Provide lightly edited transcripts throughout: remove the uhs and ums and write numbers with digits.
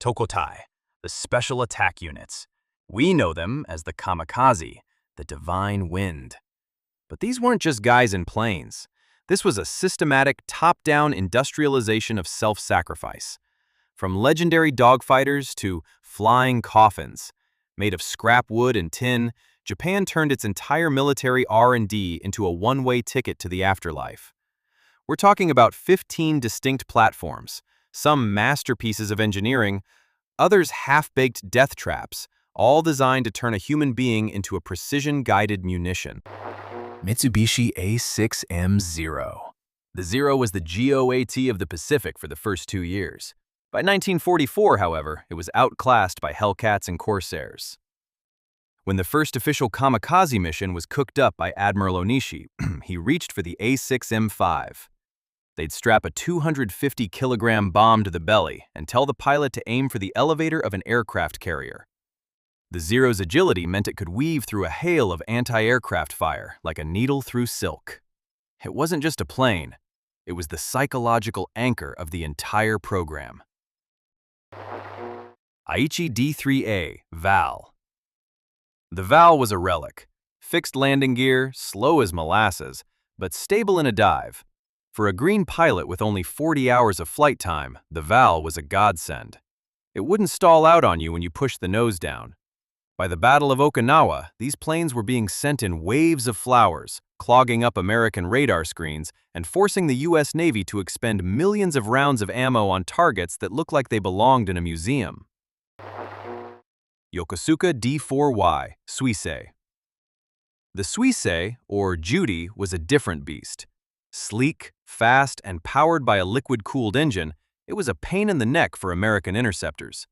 Tokotai, the Special Attack Units. We know them as the Kamikaze, the Divine Wind. But these weren't just guys in planes. This was a systematic, top-down industrialization of self-sacrifice. From legendary dogfighters to flying coffins. Made of scrap wood and tin, Japan turned its entire military R&D into a one-way ticket to the afterlife. We're talking about 15 distinct platforms, some masterpieces of engineering, others half-baked death traps, all designed to turn a human being into a precision-guided munition. Mitsubishi A6M0. The Zero was the GOAT of the Pacific for the first 2 years. By 1944, however, it was outclassed by Hellcats and Corsairs. When the first official Kamikaze mission was cooked up by Admiral Onishi, he reached for the A6M5. They'd strap a 250-kilogram bomb to the belly and tell the pilot to aim for the elevator of an aircraft carrier. The Zero's agility meant it could weave through a hail of anti-aircraft fire like a needle through silk. It wasn't just a plane, it was the psychological anchor of the entire program. Aichi D3A, VAL. The VAL was a relic. Fixed landing gear, slow as molasses, but stable in a dive. For a green pilot with only 40 hours of flight time, the VAL was a godsend. It wouldn't stall out on you when you pushed the nose down. By the Battle of Okinawa, these planes were being sent in waves of flowers, clogging up American radar screens and forcing the U.S. Navy to expend millions of rounds of ammo on targets that looked like they belonged in a museum. Yokosuka D4Y, Suisei. The Suisei, or Judy, was a different beast. Sleek, fast, and powered by a liquid-cooled engine, it was a pain in the neck for American interceptors.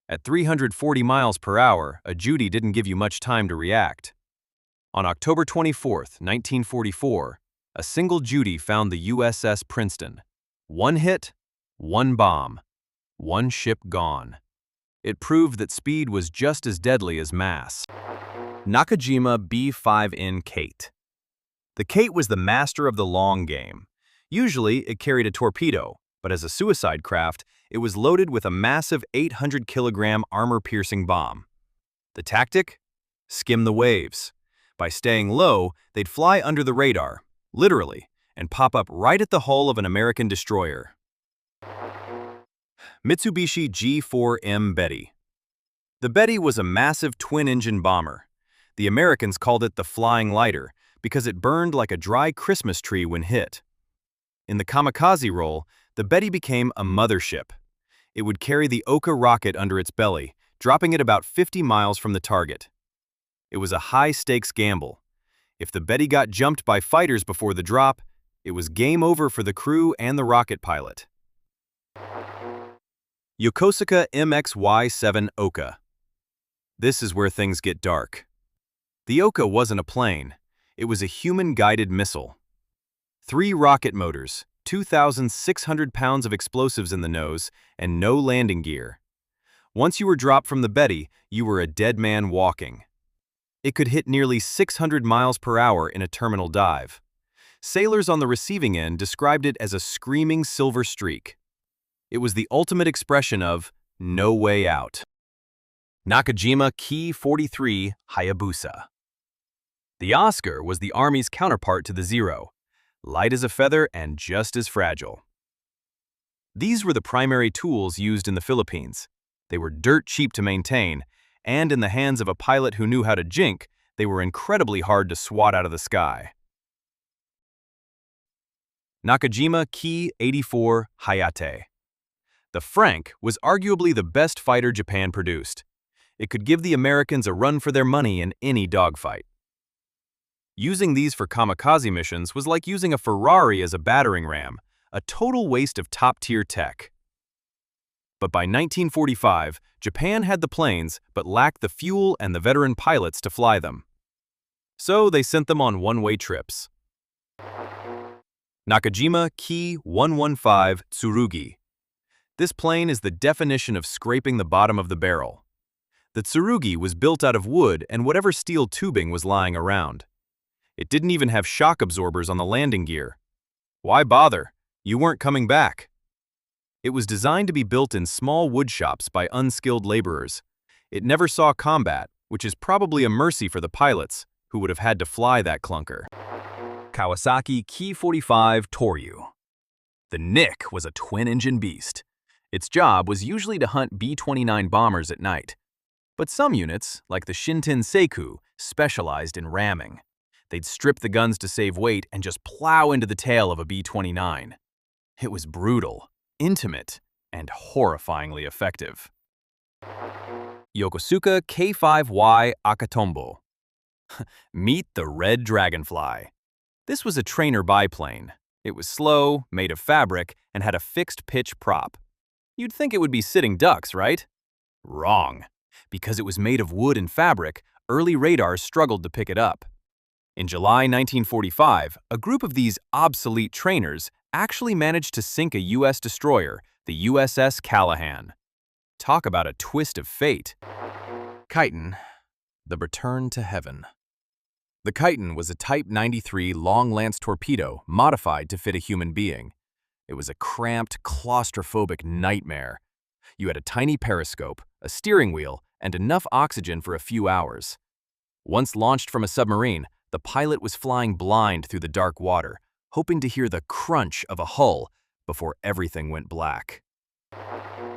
At 340 miles per hour, a Judy didn't give you much time to react. On October 24, 1944, a single Judy found the USS Princeton. One hit, one bomb, one ship gone. It proved that speed was just as deadly as mass. Nakajima B5N Kate. The Kate was the master of the long game. Usually, it carried a torpedo, but as a suicide craft, it was loaded with a massive 800-kilogram armor-piercing bomb. The tactic? Skim the waves. By staying low, they'd fly under the radar, literally, and pop up right at the hull of an American destroyer. Mitsubishi G4M Betty. The Betty was a massive twin-engine bomber. The Americans called it the Flying Lighter because it burned like a dry Christmas tree when hit. In the Kamikaze role, the Betty became a mothership. It would carry the Ohka rocket under its belly, dropping it about 50 miles from the target. It was a high-stakes gamble. If the Betty got jumped by fighters before the drop, it was game over for the crew and the rocket pilot. Yokosuka MXY-7 Ohka. This is where things get dark. The Ohka wasn't a plane. It was a human-guided missile. 3 rocket motors, 2,600 pounds of explosives in the nose, and no landing gear. Once you were dropped from the Betty, you were a dead man walking. It could hit nearly 600 miles per hour in a terminal dive. Sailors on the receiving end described it as a screaming silver streak. It was the ultimate expression of no way out. Nakajima Ki-43 Hayabusa. The Oscar was the Army's counterpart to the Zero, light as a feather and just as fragile. These were the primary tools used in the Philippines. They were dirt cheap to maintain, and in the hands of a pilot who knew how to jink, they were incredibly hard to swat out of the sky. Nakajima Ki-84 Hayate. The Frank was arguably the best fighter Japan produced. It could give the Americans a run for their money in any dogfight. Using these for kamikaze missions was like using a Ferrari as a battering ram, a total waste of top-tier tech. But by 1945, Japan had the planes but lacked the fuel and the veteran pilots to fly them. So they sent them on one-way trips. Nakajima Ki-115 Tsurugi. This plane is the definition of scraping the bottom of the barrel. The Tsurugi was built out of wood and whatever steel tubing was lying around. It didn't even have shock absorbers on the landing gear. Why bother? You weren't coming back. It was designed to be built in small wood shops by unskilled laborers. It never saw combat, which is probably a mercy for the pilots, who would have had to fly that clunker. Kawasaki Ki-45 Toryu. The Nick was a twin-engine beast. Its job was usually to hunt B-29 bombers at night. But some units, like the Shinten Seiku, specialized in ramming. They'd strip the guns to save weight and just plow into the tail of a B-29. It was brutal, intimate, and horrifyingly effective. Yokosuka K5Y Akatombo. Meet the Red Dragonfly. This was a trainer biplane. It was slow, made of fabric, and had a fixed-pitch prop. You'd think it would be sitting ducks, right? Wrong. Because it was made of wood and fabric, early radars struggled to pick it up. In July 1945, a group of these obsolete trainers actually managed to sink a U.S. destroyer, the USS Callahan. Talk about a twist of fate. Kaiten, the return to heaven. The Kaiten was a Type 93 long-lance torpedo modified to fit a human being. It was a cramped, claustrophobic nightmare. You had a tiny periscope, a steering wheel, and enough oxygen for a few hours. Once launched from a submarine, the pilot was flying blind through the dark water, hoping to hear the crunch of a hull before everything went black.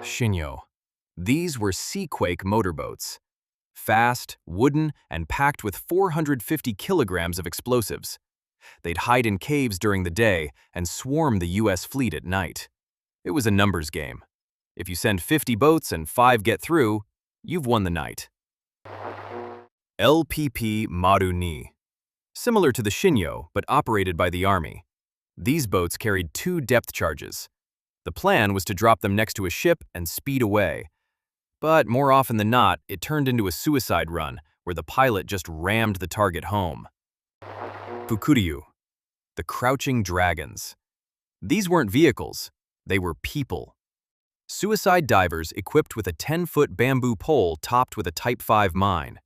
Shinyo. These were Seaquake motorboats. Fast, wooden, and packed with 450 kilograms of explosives. They'd hide in caves during the day and swarm the U.S. fleet at night. It was a numbers game. If you send 50 boats and 5 get through, you've won the night. LPP Maru Ni. Similar to the Shinyo, but operated by the Army. These boats carried 2 depth charges. The plan was to drop them next to a ship and speed away. But more often than not, it turned into a suicide run, where the pilot just rammed the target home. Fukuryu. The Crouching Dragons. These weren't vehicles, they were people. Suicide divers equipped with a 10-foot bamboo pole topped with a Type 5 mine.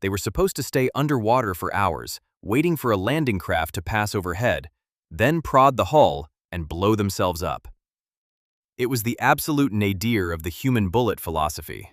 They were supposed to stay underwater for hours, waiting for a landing craft to pass overhead, then prod the hull and blow themselves up. It was the absolute nadir of the human bullet philosophy.